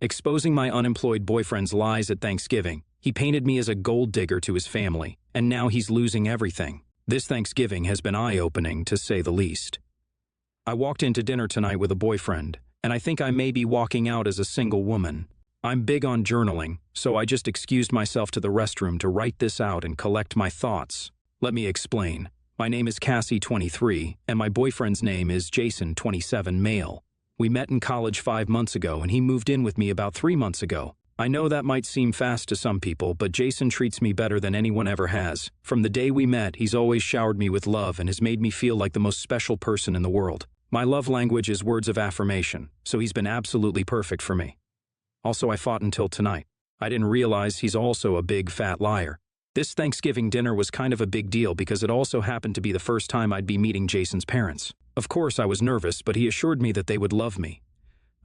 exposing my unemployed boyfriend's lies at Thanksgiving. He painted me as a gold digger to his family, and now he's losing everything. This Thanksgiving has been eye-opening, to say the least. I walked into dinner tonight with a boyfriend, and I think I may be walking out as a single woman. I'm big on journaling, so I just excused myself to the restroom to write this out and collect my thoughts. Let me explain. My name is Cassie, 23, and my boyfriend's name is Jason, 27, male. We met in college 5 months ago, and he moved in with me about 3 months ago. I know that might seem fast to some people, but Jason treats me better than anyone ever has. From the day we met, he's always showered me with love and has made me feel like the most special person in the world. My love language is words of affirmation, so he's been absolutely perfect for me. Also, I fought until tonight. I didn't realize he's also a big, fat liar. This Thanksgiving dinner was kind of a big deal because it also happened to be the first time I'd be meeting Jason's parents. Of course, I was nervous, but he assured me that they would love me.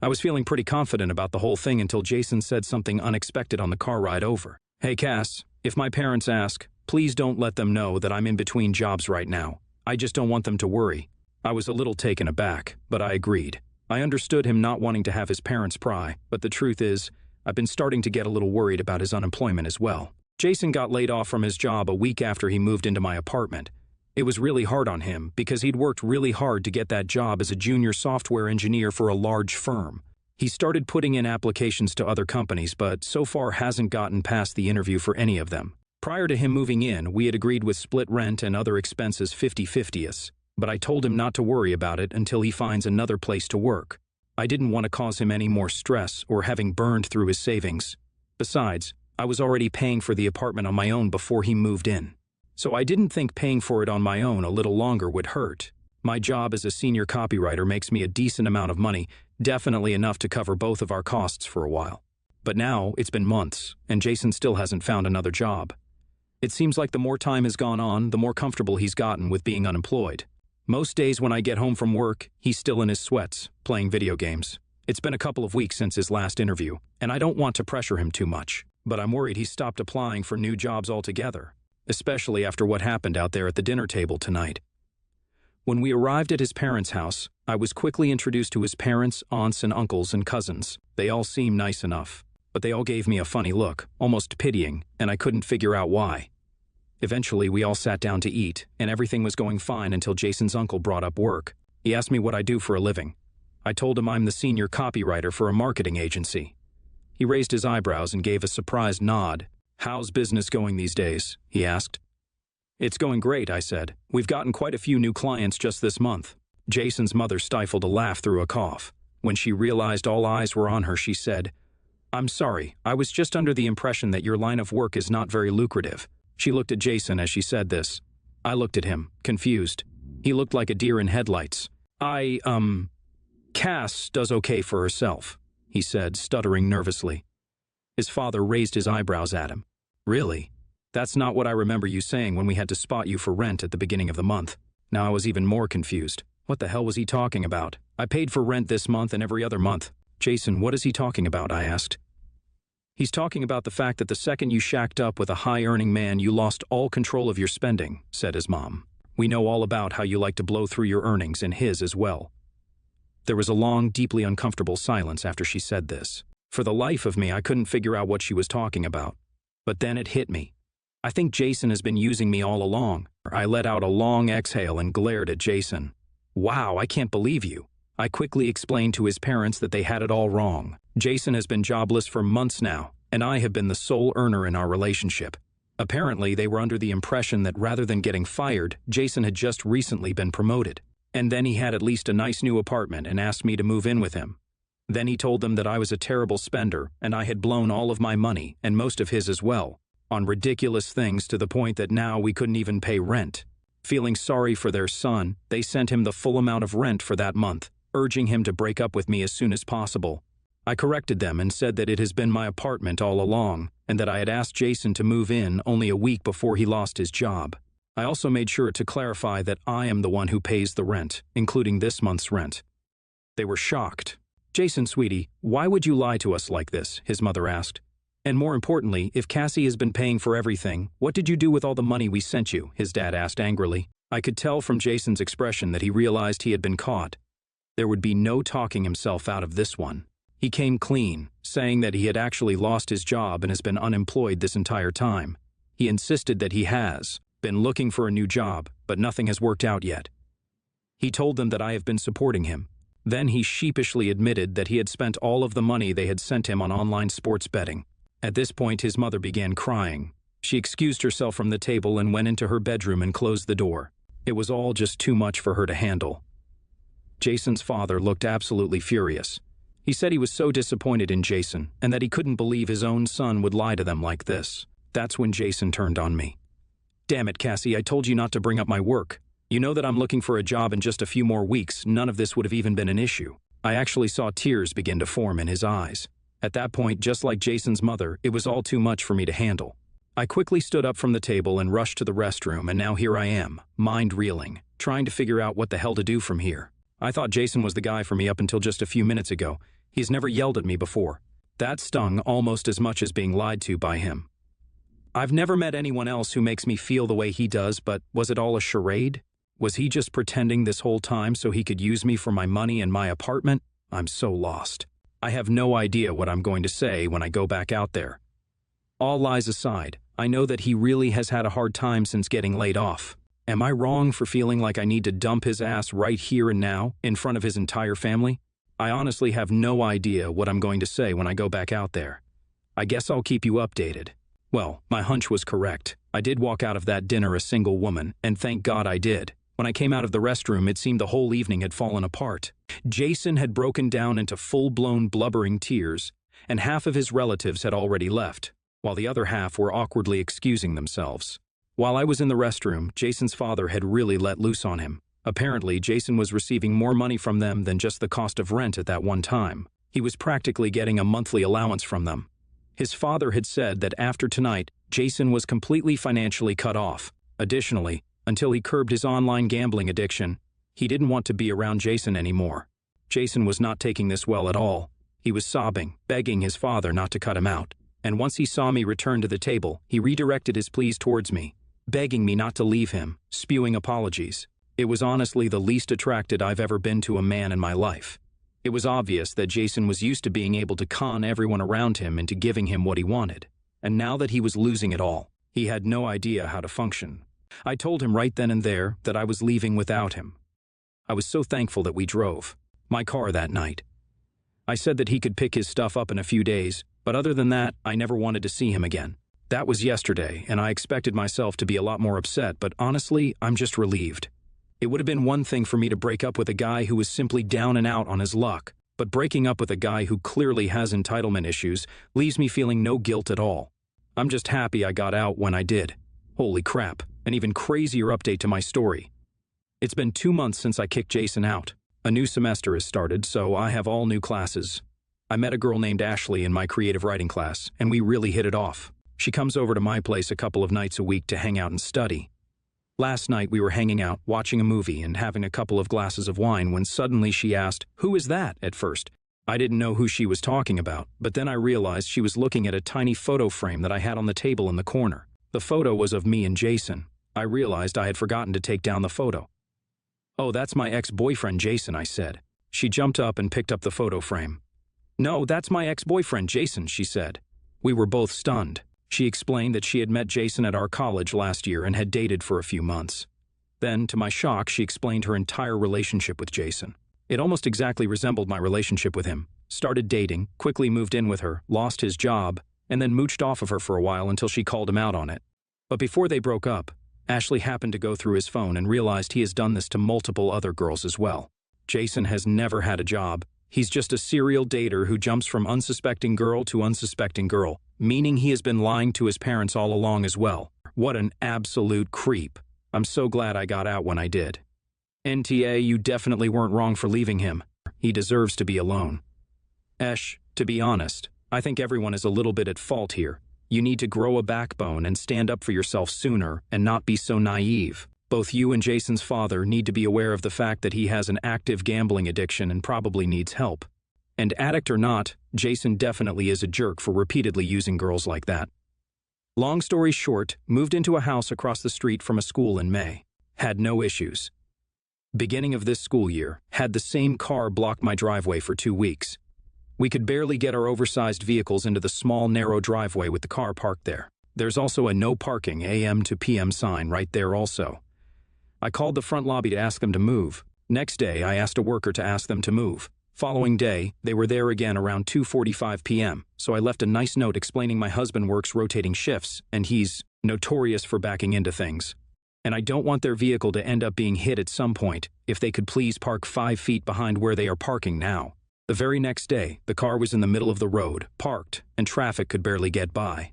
I was feeling pretty confident about the whole thing until Jason said something unexpected on the car ride over. "Hey, Cass, if my parents ask, please don't let them know that I'm in between jobs right now. I just don't want them to worry." I was a little taken aback, but I agreed. I understood him not wanting to have his parents pry, but the truth is, I've been starting to get a little worried about his unemployment as well. Jason got laid off from his job a week after he moved into my apartment. It was really hard on him because he'd worked really hard to get that job as a junior software engineer for a large firm. He started putting in applications to other companies, but so far hasn't gotten past the interview for any of them. Prior to him moving in, we had agreed with split rent and other expenses 50-50, but I told him not to worry about it until he finds another place to work. I didn't want to cause him any more stress or having burned through his savings. Besides, I was already paying for the apartment on my own before he moved in. So I didn't think paying for it on my own a little longer would hurt. My job as a senior copywriter makes me a decent amount of money, definitely enough to cover both of our costs for a while. But now, it's been months, and Jason still hasn't found another job. It seems like the more time has gone on, the more comfortable he's gotten with being unemployed. Most days when I get home from work, he's still in his sweats, playing video games. It's been a couple of weeks since his last interview, and I don't want to pressure him too much, but I'm worried he's stopped applying for new jobs altogether, especially after what happened out there at the dinner table tonight. When we arrived at his parents' house, I was quickly introduced to his parents, aunts, and uncles and cousins. They all seemed nice enough, but they all gave me a funny look, almost pitying, and I couldn't figure out why. Eventually, we all sat down to eat, and everything was going fine until Jason's uncle brought up work. He asked me what I do for a living. I told him I'm the senior copywriter for a marketing agency. He raised his eyebrows and gave a surprised nod. "How's business going these days?" he asked. "It's going great," I said. "We've gotten quite a few new clients just this month." Jason's mother stifled a laugh through a cough. When she realized all eyes were on her, she said, "I'm sorry, I was just under the impression that your line of work is not very lucrative." She looked at Jason as she said this. I looked at him, confused. He looked like a deer in headlights. Cass does okay for herself," he said, stuttering nervously. His father raised his eyebrows at him. "Really? That's not what I remember you saying when we had to spot you for rent at the beginning of the month." Now I was even more confused. What the hell was he talking about? I paid for rent this month and every other month. "Jason, what is he talking about?" I asked. "He's talking about the fact that the second you shacked up with a high-earning man, you lost all control of your spending," said his mom. "We know all about how you like to blow through your earnings and his as well." There was a long, deeply uncomfortable silence after she said this. For the life of me, I couldn't figure out what she was talking about. But then it hit me. I think Jason has been using me all along. I let out a long exhale and glared at Jason. "Wow, I can't believe you." I quickly explained to his parents that they had it all wrong. Jason has been jobless for months now, and I have been the sole earner in our relationship. Apparently, they were under the impression that rather than getting fired, Jason had just recently been promoted. And then he had at least a nice new apartment and asked me to move in with him. Then he told them that I was a terrible spender and I had blown all of my money, and most of his as well, on ridiculous things to the point that now we couldn't even pay rent. Feeling sorry for their son, they sent him the full amount of rent for that month, urging him to break up with me as soon as possible. I corrected them and said that it has been my apartment all along, and that I had asked Jason to move in only a week before he lost his job. I also made sure to clarify that I am the one who pays the rent, including this month's rent. They were shocked. "Jason, sweetie, why would you lie to us like this?" his mother asked. "And more importantly, if Cassie has been paying for everything, what did you do with all the money we sent you?" his dad asked angrily. I could tell from Jason's expression that he realized he had been caught. There would be no talking himself out of this one. He came clean, saying that he had actually lost his job and has been unemployed this entire time. He insisted that he has been looking for a new job, but nothing has worked out yet. He told them that I have been supporting him. Then he sheepishly admitted that he had spent all of the money they had sent him on online sports betting. At this point, his mother began crying. She excused herself from the table and went into her bedroom and closed the door. It was all just too much for her to handle. Jason's father looked absolutely furious. He said he was so disappointed in Jason and that he couldn't believe his own son would lie to them like this. That's when Jason turned on me. "Damn it, Cassie, I told you not to bring up my work. You know that I'm looking for a job in just a few more weeks. None of this would have even been an issue." I actually saw tears begin to form in his eyes. At that point, just like Jason's mother, it was all too much for me to handle. I quickly stood up from the table and rushed to the restroom, and now here I am, mind reeling, trying to figure out what the hell to do from here. I thought Jason was the guy for me up until just a few minutes ago. He's never yelled at me before. That stung almost as much as being lied to by him. I've never met anyone else who makes me feel the way he does, but was it all a charade? Was he just pretending this whole time so he could use me for my money and my apartment? I'm so lost. I have no idea what I'm going to say when I go back out there. All lies aside, I know that he really has had a hard time since getting laid off. Am I wrong for feeling like I need to dump his ass right here and now, in front of his entire family? I honestly have no idea what I'm going to say when I go back out there. I guess I'll keep you updated. Well, my hunch was correct. I did walk out of that dinner a single woman, and thank God I did. When I came out of the restroom, it seemed the whole evening had fallen apart. Jason had broken down into full-blown blubbering tears, and half of his relatives had already left, while the other half were awkwardly excusing themselves. While I was in the restroom, Jason's father had really let loose on him. Apparently, Jason was receiving more money from them than just the cost of rent at that one time. He was practically getting a monthly allowance from them. His father had said that after tonight, Jason was completely financially cut off. Additionally, until he curbed his online gambling addiction, he didn't want to be around Jason anymore. Jason was not taking this well at all. He was sobbing, begging his father not to cut him out. And once he saw me return to the table, he redirected his pleas towards me, begging me not to leave him, spewing apologies. It was honestly the least attracted I've ever been to a man in my life. It was obvious that Jason was used to being able to con everyone around him into giving him what he wanted. And now that he was losing it all, he had no idea how to function. I told him right then and there that I was leaving without him. I was so thankful that we drove my car that night. I said that he could pick his stuff up in a few days, but other than that, I never wanted to see him again. That was yesterday, and I expected myself to be a lot more upset, but honestly, I'm just relieved. It would have been one thing for me to break up with a guy who was simply down and out on his luck, but breaking up with a guy who clearly has entitlement issues leaves me feeling no guilt at all. I'm just happy I got out when I did. Holy crap, an even crazier update to my story. It's been 2 months since I kicked Jason out. A new semester has started, so I have all new classes. I met a girl named Ashley in my creative writing class, and we really hit it off. She comes over to my place a couple of nights a week to hang out and study. Last night we were hanging out, watching a movie and having a couple of glasses of wine when suddenly she asked, "Who is that?" At first, I didn't know who she was talking about, but then I realized she was looking at a tiny photo frame that I had on the table in the corner. The photo was of me and Jason. I realized I had forgotten to take down the photo. "Oh, that's my ex-boyfriend Jason," I said. She jumped up and picked up the photo frame. "No, that's my ex-boyfriend Jason," she said. We were both stunned. She explained that she had met Jason at our college last year and had dated for a few months. Then, to my shock, she explained her entire relationship with Jason. It almost exactly resembled my relationship with him. Started dating, quickly moved in with her, lost his job, and then mooched off of her for a while until she called him out on it. But before they broke up, Ashley happened to go through his phone and realized he has done this to multiple other girls as well. Jason has never had a job. He's just a serial dater who jumps from unsuspecting girl to unsuspecting girl, meaning he has been lying to his parents all along as well. What an absolute creep. I'm so glad I got out when I did. NTA, you definitely weren't wrong for leaving him. He deserves to be alone. Esh, to be honest, I think everyone is a little bit at fault here. You need to grow a backbone and stand up for yourself sooner and not be so naive. Both you and Jason's father need to be aware of the fact that he has an active gambling addiction and probably needs help. And addict or not, Jason definitely is a jerk for repeatedly using girls like that. Long story short, moved into a house across the street from a school in May. Had no issues. Beginning of this school year, had the same car block my driveway for 2 weeks. We could barely get our oversized vehicles into the small, narrow driveway with the car parked there. There's also a no parking AM to PM sign right there also. I called the front lobby to ask them to move. Next day, I asked a worker to ask them to move. Following day, they were there again around 2:45 p.m., so I left a nice note explaining my husband works rotating shifts, and he's notorious for backing into things. And I don't want their vehicle to end up being hit at some point, if they could please park 5 feet behind where they are parking now. The very next day, the car was in the middle of the road, parked, and traffic could barely get by.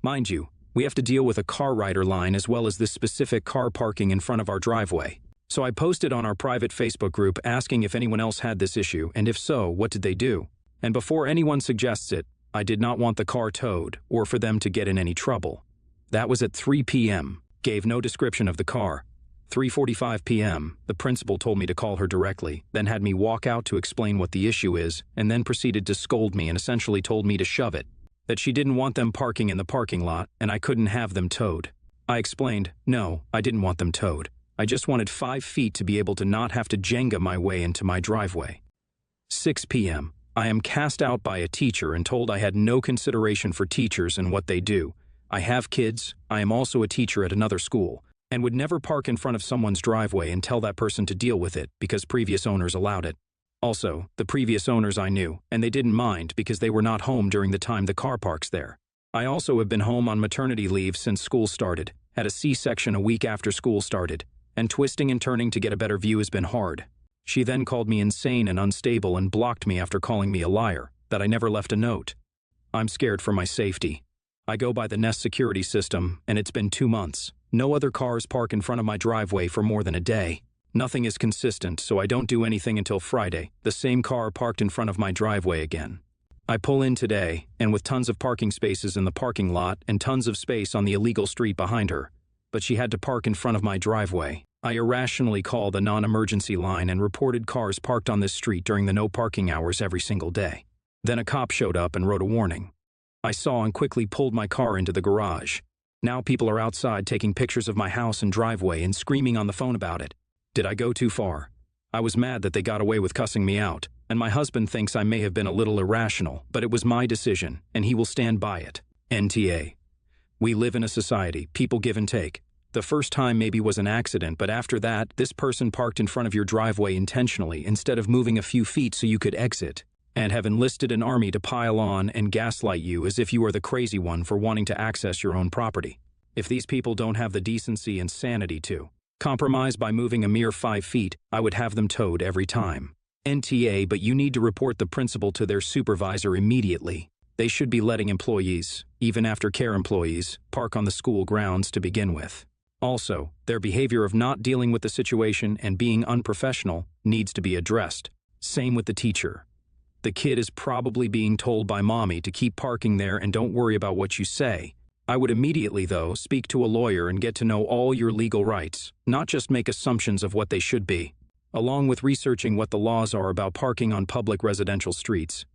Mind you, we have to deal with a car rider line as well as this specific car parking in front of our driveway. So I posted on our private Facebook group asking if anyone else had this issue, and if so, what did they do? And before anyone suggests it, I did not want the car towed, or for them to get in any trouble. That was at 3 p.m., gave no description of the car. 3:45 p.m., the principal told me to call her directly, then had me walk out to explain what the issue is, and then proceeded to scold me and essentially told me to shove it, that she didn't want them parking in the parking lot, and I couldn't have them towed. I explained, no, I didn't want them towed. I just wanted 5 feet to be able to not have to Jenga my way into my driveway. 6 p.m., I am cast out by a teacher and told I had no consideration for teachers and what they do. I have kids, I am also a teacher at another school, and would never park in front of someone's driveway and tell that person to deal with it because previous owners allowed it. Also, the previous owners I knew, and they didn't mind because they were not home during the time the car parks there. I also have been home on maternity leave since school started, had a C-section a week after school started, and twisting and turning to get a better view has been hard. She then called me insane and unstable and blocked me after calling me a liar, that I never left a note. I'm scared for my safety. I go by the Nest security system, and it's been 2 months. No other cars park in front of my driveway for more than a day. Nothing is consistent, so I don't do anything until Friday. The same car parked in front of my driveway again. I pull in today, and with tons of parking spaces in the parking lot and tons of space on the illegal street behind her, but she had to park in front of my driveway. I irrationally called the non-emergency line and reported cars parked on this street during the no parking hours every single day. Then a cop showed up and wrote a warning. I saw and quickly pulled my car into the garage. Now people are outside taking pictures of my house and driveway and screaming on the phone about it. Did I go too far? I was mad that they got away with cussing me out, and my husband thinks I may have been a little irrational, but it was my decision, and he will stand by it. NTA. We live in a society, people give and take. The first time maybe was an accident, but after that, this person parked in front of your driveway intentionally instead of moving a few feet so you could exit, and have enlisted an army to pile on and gaslight you as if you are the crazy one for wanting to access your own property. If these people don't have the decency and sanity to compromise by moving a mere 5 feet, I would have them towed every time. NTA, but you need to report the principal to their supervisor immediately. They should be letting employees, even after-care employees, park on the school grounds to begin with. Also, their behavior of not dealing with the situation and being unprofessional needs to be addressed. Same with the teacher. The kid is probably being told by mommy to keep parking there and don't worry about what you say. I would immediately, though, speak to a lawyer and get to know all your legal rights, not just make assumptions of what they should be, along with researching what the laws are about parking on public residential streets.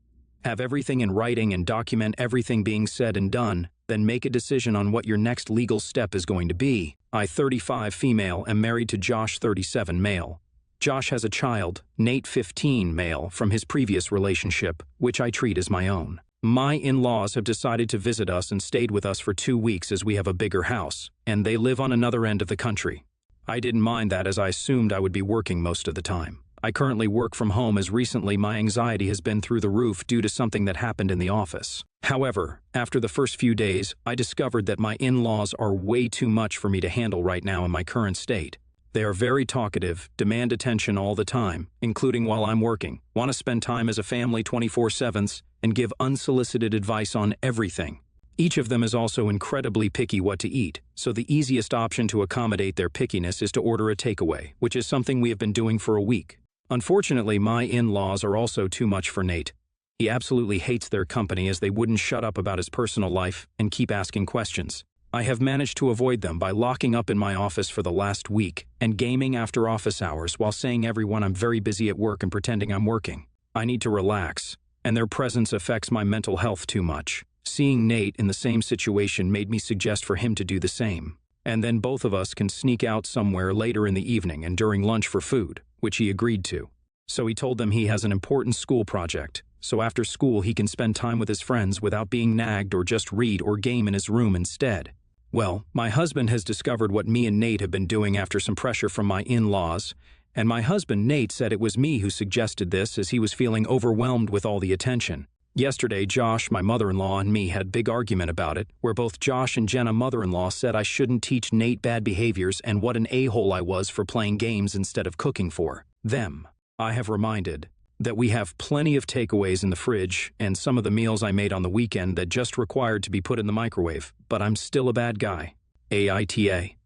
Have everything in writing and document everything being said and done, then make a decision on what your next legal step is going to be. I, 35, female, am married to Josh, 37, male. Josh has a child, Nate, 15, male, from his previous relationship, which I treat as my own. My in-laws have decided to visit us and stayed with us for 2 weeks as we have a bigger house, and they live on another end of the country. I didn't mind that as I assumed I would be working most of the time. I currently work from home as recently my anxiety has been through the roof due to something that happened in the office. However, after the first few days, I discovered that my in-laws are way too much for me to handle right now in my current state. They are very talkative, demand attention all the time, including while I'm working, want to spend time as a family 24/7, and give unsolicited advice on everything. Each of them is also incredibly picky what to eat, so the easiest option to accommodate their pickiness is to order a takeaway, which is something we have been doing for a week. Unfortunately, my in-laws are also too much for Nate. He absolutely hates their company as they wouldn't shut up about his personal life and keep asking questions. I have managed to avoid them by locking up in my office for the last week and gaming after office hours while saying everyone I'm very busy at work and pretending I'm working. I need to relax, and their presence affects my mental health too much. Seeing Nate in the same situation made me suggest for him to do the same. And then both of us can sneak out somewhere later in the evening and during lunch for food, which he agreed to. So he told them he has an important school project, so after school he can spend time with his friends without being nagged or just read or game in his room instead. Well, my husband has discovered what me and Nate have been doing after some pressure from my in-laws, and my husband Nate said it was me who suggested this as he was feeling overwhelmed with all the attention. Yesterday, Josh, my mother-in-law, and me had a big argument about it, where both Josh and Jenna, mother-in-law, said I shouldn't teach Nate bad behaviors and what an a-hole I was for playing games instead of cooking for them. I have reminded that we have plenty of takeaways in the fridge and some of the meals I made on the weekend that just required to be put in the microwave, but I'm still a bad guy. AITA.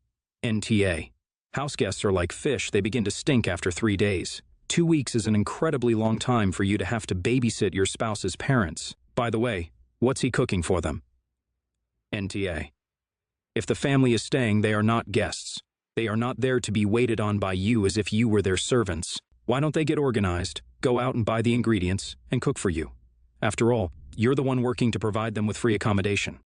NTA. House guests are like fish, they begin to stink after 3 days. 2 weeks is an incredibly long time for you to have to babysit your spouse's parents. By the way, what's he cooking for them? NTA. If the family is staying, they are not guests. They are not there to be waited on by you as if you were their servants. Why don't they get organized, go out and buy the ingredients, and cook for you? After all, you're the one working to provide them with free accommodation.